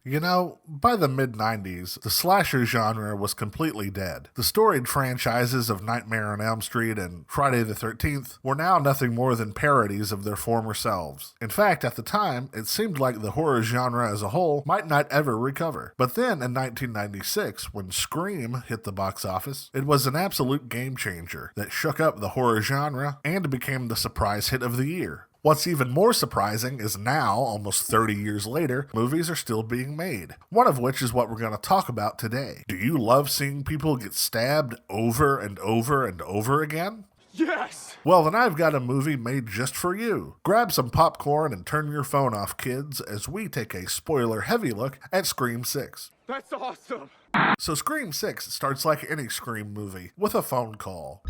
You know, by the mid-90s, the slasher genre was completely dead. The storied franchises of Nightmare on Elm Street and Friday the 13th were now nothing more than parodies of their former selves. In fact, at the time, it seemed like the horror genre as a whole might not ever recover. But then in 1996, when Scream hit the box office, it was an absolute game changer that shook up the horror genre and became the surprise hit of the year. What's even more surprising is now, almost 30 years later, movies are still being made. One of which is what we're going to talk about today. Do you love seeing people get stabbed over and over and over again? Yes! Well, then I've got a movie made just for you. Grab some popcorn and turn your phone off, kids, as we take a spoiler-heavy look at Scream 6. That's awesome! So Scream 6 starts like any Scream movie, with a phone call.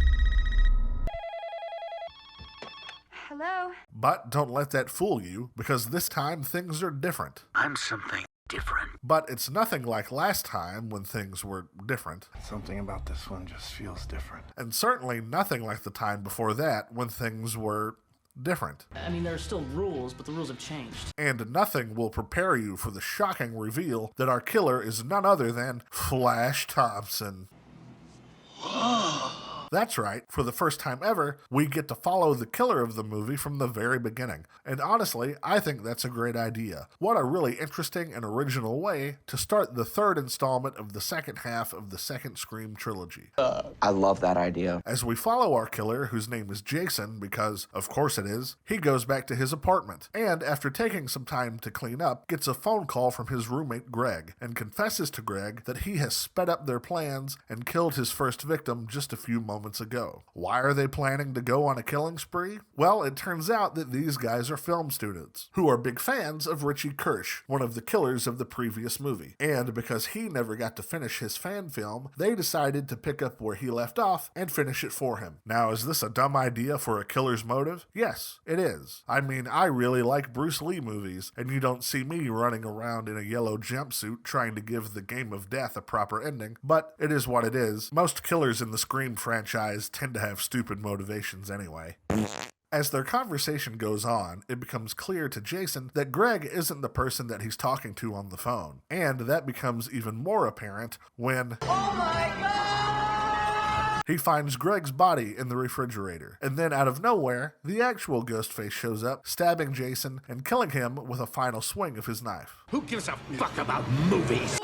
Hello? But don't let that fool you, because this time things are different. I'm something different. But it's nothing like last time when things were different. Something about this one just feels different. And certainly nothing like the time before that when things were different. I mean, there are still rules, but the rules have changed. And nothing will prepare you for the shocking reveal that our killer is none other than Flash Thompson. That's right, for the first time ever, we get to follow the killer of the movie from the very beginning. And honestly, I think that's a great idea. What a really interesting and original way to start the third installment of the second half of the second Scream trilogy. I love that idea. As we follow our killer, whose name is Jason, because of course it is, he goes back to his apartment, and after taking some time to clean up, gets a phone call from his roommate Greg, and confesses to Greg that he has sped up their plans and killed his first victim just a few moments ago. Why are they planning to go on a killing spree? Well, it turns out that these guys are film students, who are big fans of Richie Kirsch, one of the killers of the previous movie, and because he never got to finish his fan film, they decided to pick up where he left off and finish it for him. Now, is this a dumb idea for a killer's motive? Yes, it is. I mean, I really like Bruce Lee movies, and you don't see me running around in a yellow jumpsuit trying to give the game of death a proper ending, but it is what it is. Most killers in the Scream franchise tend to have stupid motivations anyway. As their conversation goes on, it becomes clear to Jason that Greg isn't the person that he's talking to on the phone. And that becomes even more apparent when he finds Greg's body in the refrigerator. And then out of nowhere, the actual Ghostface shows up, stabbing Jason and killing him with a final swing of his knife. Who gives a fuck about movies?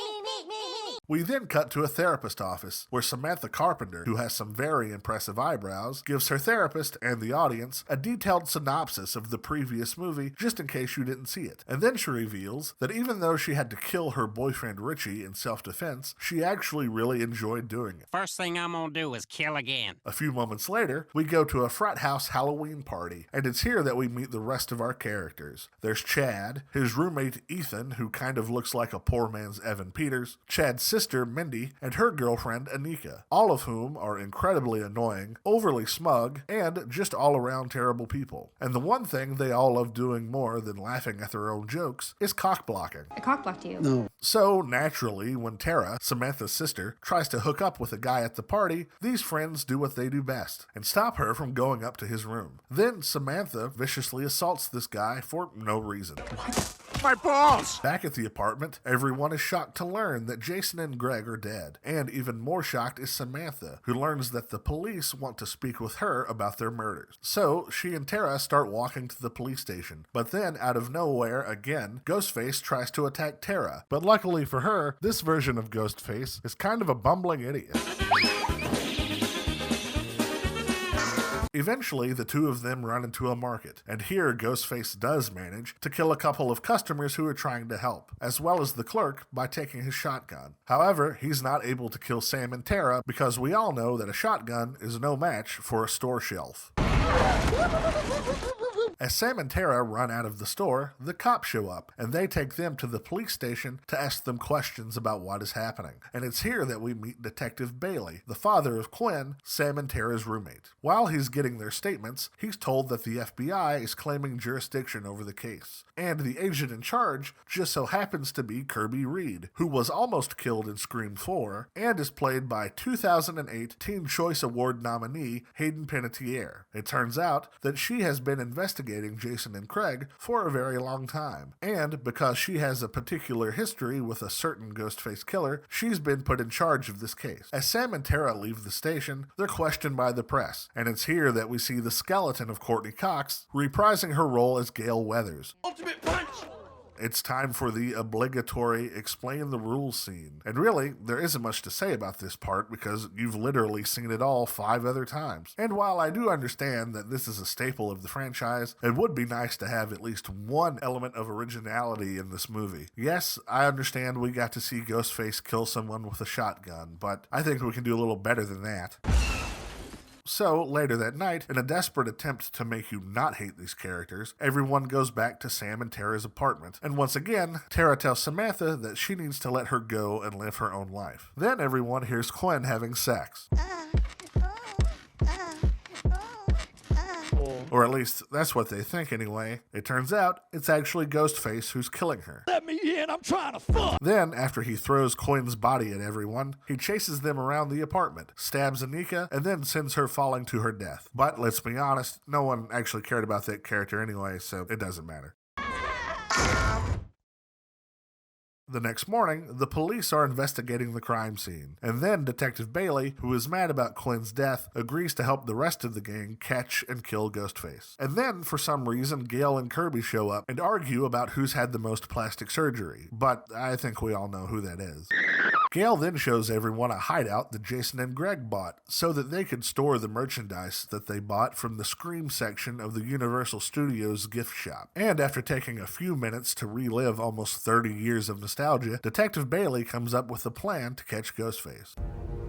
We then cut to a therapist office, where Samantha Carpenter, who has some very impressive eyebrows, gives her therapist and the audience a detailed synopsis of the previous movie, just in case you didn't see it. And then she reveals that even though she had to kill her boyfriend Richie in self-defense, she actually really enjoyed doing it. First thing I'm gonna do is kill again. A few moments later, we go to a frat house Halloween party, and it's here that we meet the rest of our characters. There's Chad, his roommate Ethan, who kind of looks like a poor man's Evan Peters, Chad's sister Mindy, and her girlfriend Anika, all of whom are incredibly annoying, overly smug, and just all around terrible people. And the one thing they all love doing more than laughing at their own jokes is cock-blocking. I cock-blocked you. No. So, naturally, when Tara, Samantha's sister, tries to hook up with a guy at the party, these friends do what they do best, and stop her from going up to his room. Then Samantha viciously assaults this guy for no reason. My balls! Back at the apartment, everyone is shocked to learn that Jason and Greg are dead. And even more shocked is Samantha, who learns that the police want to speak with her about their murders. So, she and Tara start walking to the police station. But then, out of nowhere, again, Ghostface tries to attack Tara. But luckily for her, this version of Ghostface is kind of a bumbling idiot. Eventually, the two of them run into a market, and here Ghostface does manage to kill a couple of customers who are trying to help, as well as the clerk by taking his shotgun. However, he's not able to kill Sam and Tara because we all know that a shotgun is no match for a store shelf. As Sam and Tara run out of the store, the cops show up, and they take them to the police station to ask them questions about what is happening. And it's here that we meet Detective Bailey, the father of Quinn, Sam and Tara's roommate. While he's getting their statements, he's told that the FBI is claiming jurisdiction over the case. And the agent in charge just so happens to be Kirby Reed, who was almost killed in Scream 4, and is played by 2008 Teen Choice Award nominee Hayden Panettiere. It turns out that she has been investigating investigating Jason and Craig for a very long time. And because she has a particular history with a certain Ghostface killer, she's been put in charge of this case. As Sam and Tara leave the station, they're questioned by the press, and it's here that we see the skeleton of Courtney Cox reprising her role as Gale Weathers. Ultimate punch! It's time for the obligatory explain the rules scene. And really, there isn't much to say about this part because you've literally seen it all 5 other times. And while I do understand that this is a staple of the franchise, it would be nice to have at least one element of originality in this movie. Yes, I understand we got to see Ghostface kill someone with a shotgun, but I think we can do a little better than that. So, later that night, in a desperate attempt to make you not hate these characters, everyone goes back to Sam and Tara's apartment. And once again, Tara tells Samantha that she needs to let her go and live her own life. Then everyone hears Quinn having sex. Or at least, that's what they think anyway. It turns out, it's actually Ghostface who's killing her. Let me in, I'm trying to fuck! Then, after he throws Quinn's body at everyone, he chases them around the apartment, stabs Anika, and then sends her falling to her death. But let's be honest, no one actually cared about that character anyway, so it doesn't matter. The next morning, the police are investigating the crime scene, and then Detective Bailey, who is mad about Quinn's death, agrees to help the rest of the gang catch and kill Ghostface. And then, for some reason, Gale and Kirby show up and argue about who's had the most plastic surgery, but I think we all know who that is. Gale then shows everyone a hideout that Jason and Greg bought so that they could store the merchandise that they bought from the Scream section of the Universal Studios gift shop. And after taking a few minutes to relive almost 30 years of nostalgia, Detective Bailey comes up with a plan to catch Ghostface.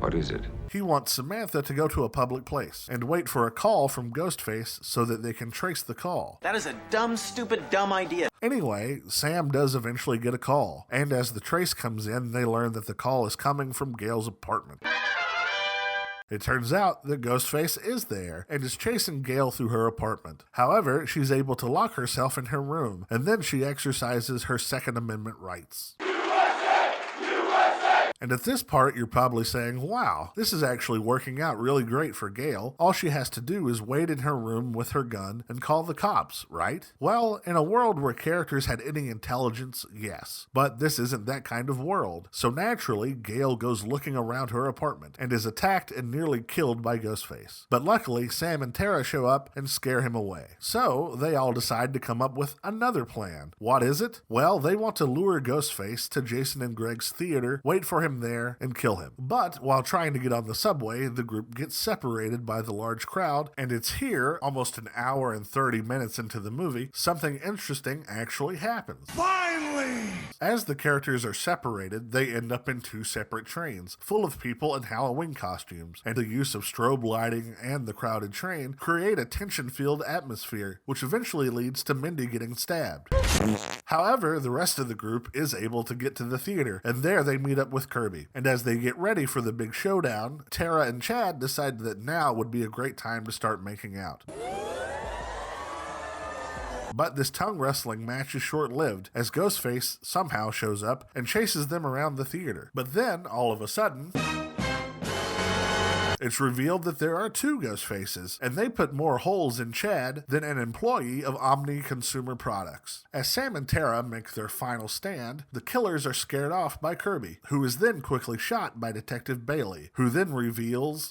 What is it? He wants Samantha to go to a public place and wait for a call from Ghostface so that they can trace the call. That is a dumb, stupid, dumb idea. Anyway, Sam does eventually get a call, and as the trace comes in, they learn that the call is coming from Gale's apartment. It turns out that Ghostface is there and is chasing Gale through her apartment. However, she's able to lock herself in her room, and then she exercises her Second Amendment rights. And at this part, you're probably saying, wow, this is actually working out really great for Gale. All she has to do is wait in her room with her gun and call the cops, right? Well, in a world where characters had any intelligence, yes. But this isn't that kind of world. So naturally, Gale goes looking around her apartment and is attacked and nearly killed by Ghostface. But luckily, Sam and Tara show up and scare him away. So they all decide to come up with another plan. What is it? Well, they want to lure Ghostface to Jason and Greg's theater, wait for him there, and kill him. But while trying to get on the subway, the group gets separated by the large crowd, and it's here, almost an hour and 30 minutes into the movie, something interesting actually happens. Finally! As the characters are separated, they end up in 2 separate trains, full of people in Halloween costumes, and the use of strobe lighting and the crowded train create a tension-filled atmosphere, which eventually leads to Mindy getting stabbed. However, the rest of the group is able to get to the theater, and there they meet up with Kirby. And as they get ready for the big showdown, Tara and Chad decide that now would be a great time to start making out. But this tongue wrestling match is short-lived, as Ghostface somehow shows up and chases them around the theater. But then, all of a sudden, it's revealed that there are 2 Ghostfaces, and they put more holes in Chad than an employee of Omni Consumer Products. As Sam and Tara make their final stand, the killers are scared off by Kirby, who is then quickly shot by Detective Bailey, who then reveals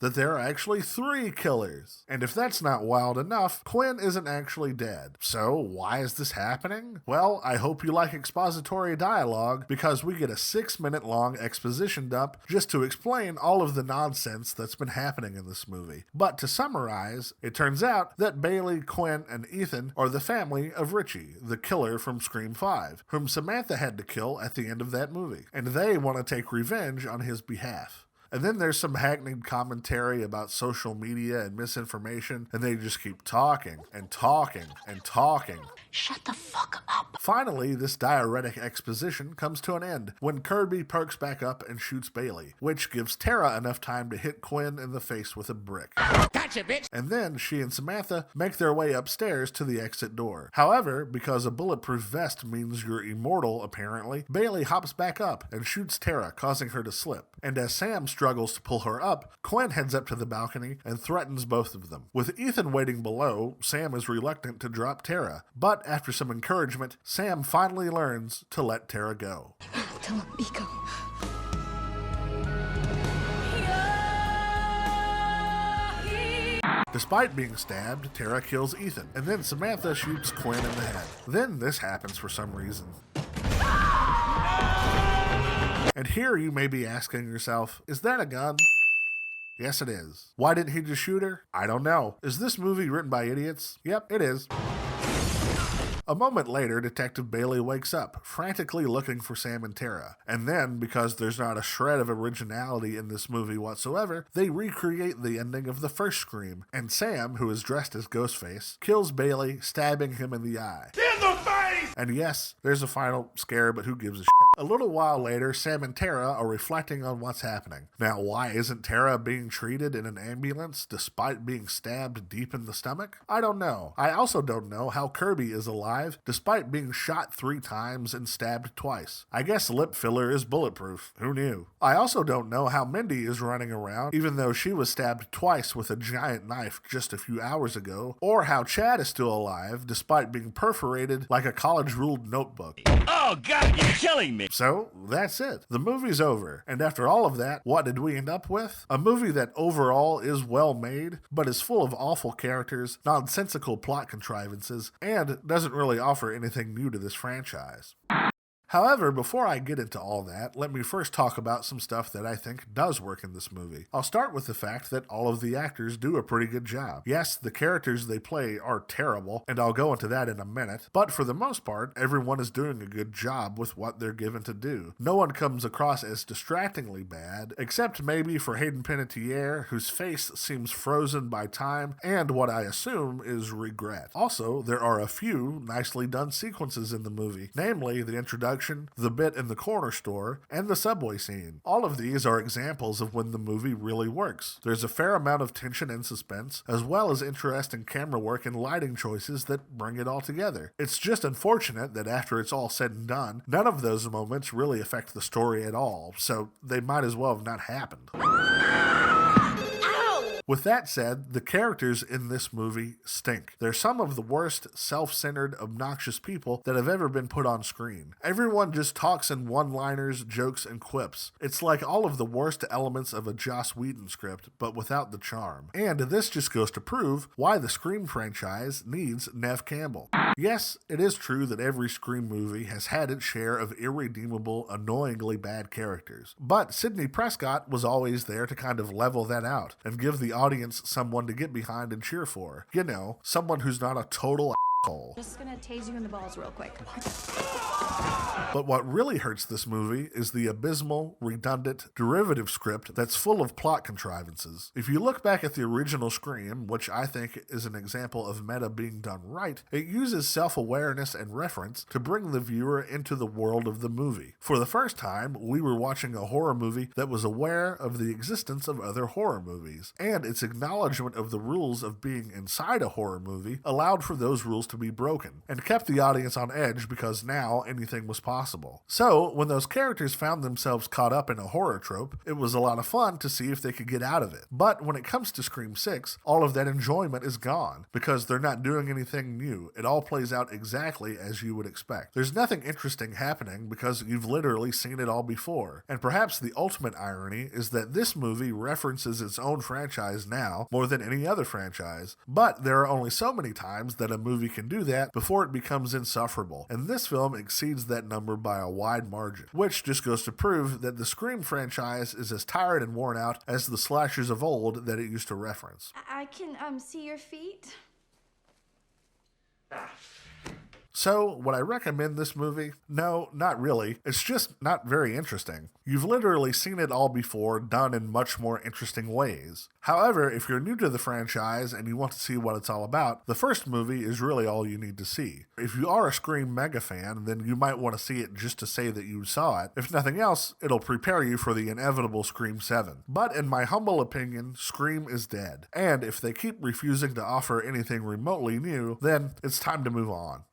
that there are actually 3 killers. And if that's not wild enough, Quinn isn't actually dead. So why is this happening? Well, I hope you like expository dialogue, because we get a 6-minute long exposition dump just to explain all of the nonsense that's been happening in this movie. But to summarize, it turns out that Bailey, Quinn, and Ethan are the family of Richie, the killer from Scream 5, whom Samantha had to kill at the end of that movie. And they want to take revenge on his behalf. And then there's some hackneyed commentary about social media and misinformation, and they just keep talking and talking and talking. Shut the fuck up. Finally, this diuretic exposition comes to an end when Kirby perks back up and shoots Bailey, which gives Tara enough time to hit Quinn in the face with a brick. Gotcha, bitch! And then she and Samantha make their way upstairs to the exit door. However, because a bulletproof vest means you're immortal, apparently, Bailey hops back up and shoots Tara, causing her to slip. And as Sam struggles to pull her up, Quinn heads up to the balcony and threatens both of them. With Ethan waiting below, Sam is reluctant to drop Tara, but after some encouragement, Sam finally learns to let Tara go. Don't let me go. Despite being stabbed, Tara kills Ethan, and then Samantha shoots Quinn in the head. Then this happens for some reason. And here you may be asking yourself, is that a gun? Yes, it is. Why didn't he just shoot her? I don't know. Is this movie written by idiots? Yep, it is. A moment later, Detective Bailey wakes up, frantically looking for Sam and Tara. And then, because there's not a shred of originality in this movie whatsoever, they recreate the ending of the first Scream. And Sam, who is dressed as Ghostface, kills Bailey, stabbing him in the eye. In the face! And yes, there's a final scare, but who gives a shit? A little while later, Sam and Tara are reflecting on what's happening. Now, why isn't Tara being treated in an ambulance despite being stabbed deep in the stomach? I don't know. I also don't know how Kirby is alive despite being shot 3 times and stabbed twice. I guess lip filler is bulletproof. Who knew? I also don't know how Mindy is running around even though she was stabbed twice with a giant knife just a few hours ago, or how Chad is still alive despite being perforated like a college-ruled notebook. Oh God, you're killing me! So, that's it. The movie's over. And after all of that, what did we end up with? A movie that overall is well made, but is full of awful characters, nonsensical plot contrivances, and doesn't really offer anything new to this franchise. However, before I get into all that, let me first talk about some stuff that I think does work in this movie. I'll start with the fact that all of the actors do a pretty good job. Yes, the characters they play are terrible, and I'll go into that in a minute, but for the most part, everyone is doing a good job with what they're given to do. No one comes across as distractingly bad, except maybe for Hayden Panettiere, whose face seems frozen by time and what I assume is regret. Also, there are a few nicely done sequences in the movie, namely the introduction, the bit in the corner store, and the subway scene. All of these are examples of when the movie really works. There's a fair amount of tension and suspense, as well as interesting camera work and lighting choices that bring it all together. It's just unfortunate that after it's all said and done, none of those moments really affect the story at all, so they might as well have not happened. With that said, the characters in this movie stink. They're some of the worst, self-centered, obnoxious people that have ever been put on screen. Everyone just talks in one-liners, jokes, and quips. It's like all of the worst elements of a Joss Whedon script, but without the charm. And this just goes to prove why the Scream franchise needs Neve Campbell. Yes, it is true that every Scream movie has had its share of irredeemable, annoyingly bad characters. But Sidney Prescott was always there to kind of level that out and give the audience someone to get behind and cheer for. You know, someone who's not a total asshole. Just gonna tase you in the balls real quick. But what really hurts this movie is the abysmal, redundant, derivative script that's full of plot contrivances. If you look back at the original Scream, which I think is an example of meta being done right, it uses self-awareness and reference to bring the viewer into the world of the movie. For the first time, we were watching a horror movie that was aware of the existence of other horror movies, and its acknowledgement of the rules of being inside a horror movie allowed for those rules to be broken, and kept the audience on edge because now anything was possible. So, when those characters found themselves caught up in a horror trope, it was a lot of fun to see if they could get out of it. But when it comes to Scream 6, all of that enjoyment is gone, because they're not doing anything new. It all plays out exactly as you would expect. There's nothing interesting happening because you've literally seen it all before. And perhaps the ultimate irony is that this movie references its own franchise now more than any other franchise, but there are only so many times that a movie can do that before it becomes insufferable, and this film exceeds that number by a wide margin, which just goes to prove that the Scream franchise is as tired and worn out as the slashers of old that it used to reference. I can see your feet. So, would I recommend this movie? No, not really. It's just not very interesting. You've literally seen it all before, done in much more interesting ways. However, if you're new to the franchise and you want to see what it's all about, the first movie is really all you need to see. If you are a Scream mega fan, then you might want to see it just to say that you saw it. If nothing else, it'll prepare you for the inevitable Scream 7. But in my humble opinion, Scream is dead. And if they keep refusing to offer anything remotely new, then it's time to move on.